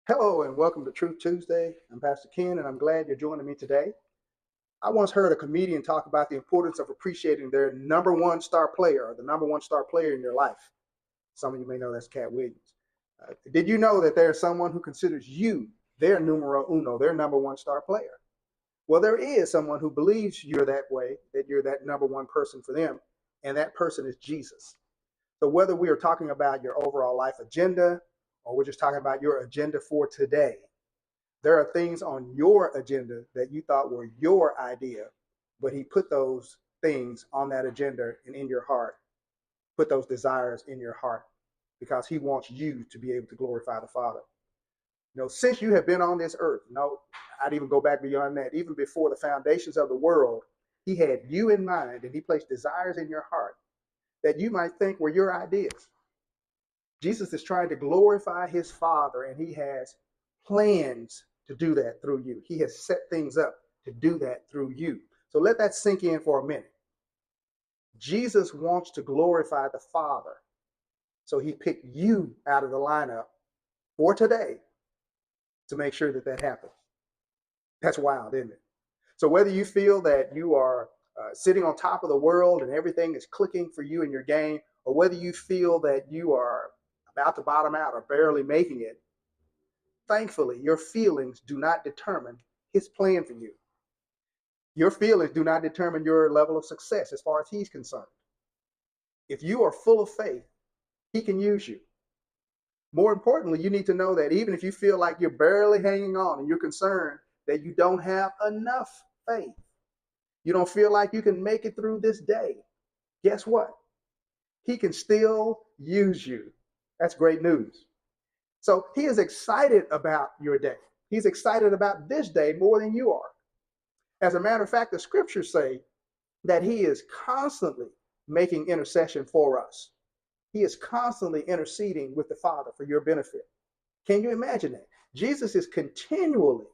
Hello and welcome to Truth Tuesday. I'm Pastor Ken and I'm glad you're joining me today. I once heard a comedian talk about the importance of appreciating their number one star player or the number one star player in your life. Some of you may know that's Cat Williams. Did you know that there's someone who considers you their numero uno, their number one star player? Well, there is someone who believes you're that way, that you're that number one person for them, and that person is Jesus. So whether we are talking about your overall life agenda or we're just talking about your agenda for today, there are things on your agenda that you thought were your idea, but he put those things on that agenda and in your heart, put those desires in your heart because he wants you to be able to glorify the Father. Since you have been on this earth, I'd even go back beyond that. Even before the foundations of the world, he had you in mind and he placed desires in your heart that you might think were your ideas. Jesus is trying to glorify his Father, and he has plans to do that through you. He has set things up to do that through you. So let that sink in for a minute. Jesus wants to glorify the Father. So he picked you out of the lineup for today to make sure that that happens. That's wild, isn't it? So whether you feel that you are sitting on top of the world and everything is clicking for you in your game, or whether you feel that you are about to bottom out or barely making it, thankfully, your feelings do not determine his plan for you. Your feelings do not determine your level of success as far as he's concerned. If you are full of faith, he can use you. More importantly, you need to know that even if you feel like you're barely hanging on and you're concerned that you don't have enough faith, you don't feel like you can make it through this day, guess what? He can still use you. That's great news. So he is excited about your day. He's excited about this day more than you are. As a matter of fact, the scriptures say that he is constantly making intercession for us. He is constantly interceding with the Father for your benefit. Can you imagine that? Jesus is continually,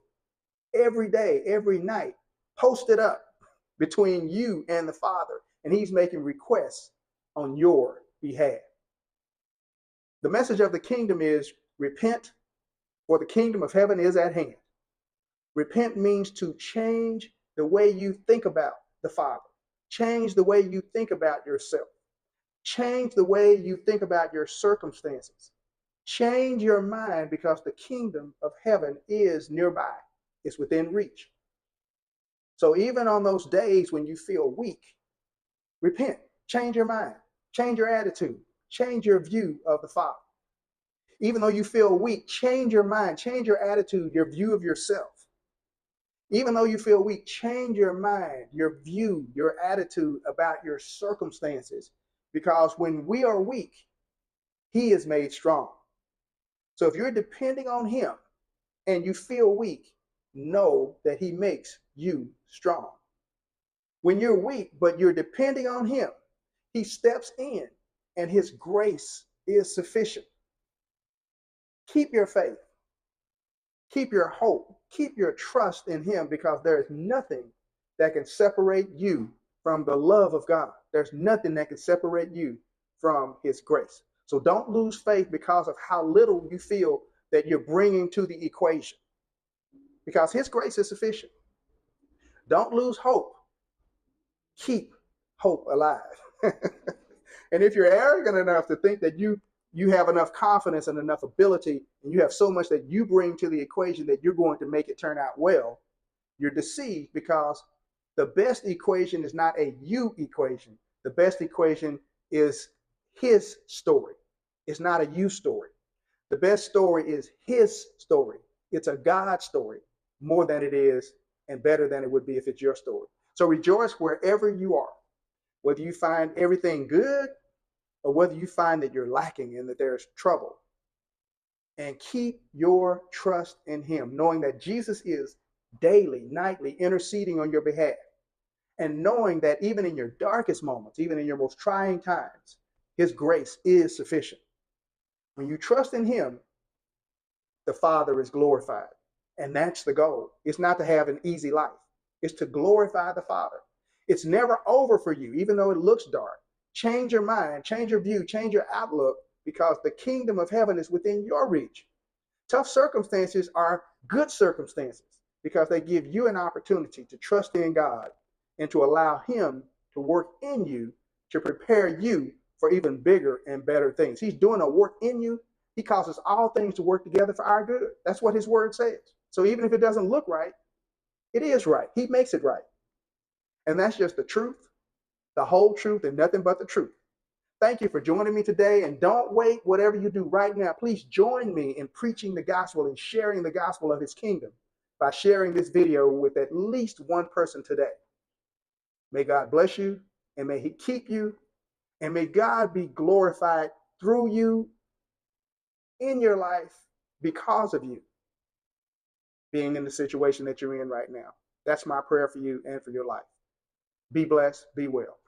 every day, every night, posted up between you and the Father, and he's making requests on your behalf. The message of the kingdom is repent, for the kingdom of heaven is at hand. Repent means to change the way you think about the Father, change the way you think about yourself, change the way you think about your circumstances, change your mind because the kingdom of heaven is nearby, it's within reach. So even on those days when you feel weak, repent, change your mind, change your attitude, change your view of the Father. Even though you feel weak, change your mind, change your attitude, your view of yourself. Even though you feel weak, change your mind, your view, your attitude about your circumstances. Because when we are weak, he is made strong. So if you're depending on him and you feel weak, know that he makes you strong. When you're weak, but you're depending on him, he steps in and his grace is sufficient. Keep your faith. Keep your hope. Keep your trust in him because there is nothing that can separate you from the love of God. There's nothing that can separate you from his grace. So don't lose faith because of how little you feel that you're bringing to the equation because his grace is sufficient. Don't lose hope. Keep hope alive. And if you're arrogant enough to think that you have enough confidence and enough ability, and you have so much that you bring to the equation that you're going to make it turn out well, you're deceived because the best equation is not a you equation. The best equation is his story. It's not a you story. The best story is his story. It's a God story more than it is and better than it would be if it's your story. So rejoice wherever you are, whether you find everything good or whether you find that you're lacking and that there's trouble. And keep your trust in him, knowing that Jesus is daily, nightly interceding on your behalf. And knowing that even in your darkest moments, even in your most trying times, his grace is sufficient. When you trust in him, the Father is glorified. And that's the goal. It's not to have an easy life. It's to glorify the Father. It's never over for you, even though it looks dark. Change your mind, change your view, change your outlook, because the kingdom of heaven is within your reach. Tough circumstances are good circumstances because they give you an opportunity to trust in God and to allow Him to work in you to prepare you for even bigger and better things. He's doing a work in you. He causes all things to work together for our good. That's what His word says. So even if it doesn't look right, it is right. He makes it right. And that's just the truth, the whole truth, and nothing but the truth. Thank you for joining me today. And don't wait, whatever you do right now, please join me in preaching the gospel and sharing the gospel of His kingdom by sharing this video with at least one person today. May God bless you, and may He keep you, and may God be glorified through you in your life because of you being in the situation that you're in right now. That's my prayer for you and for your life. Be blessed, be well.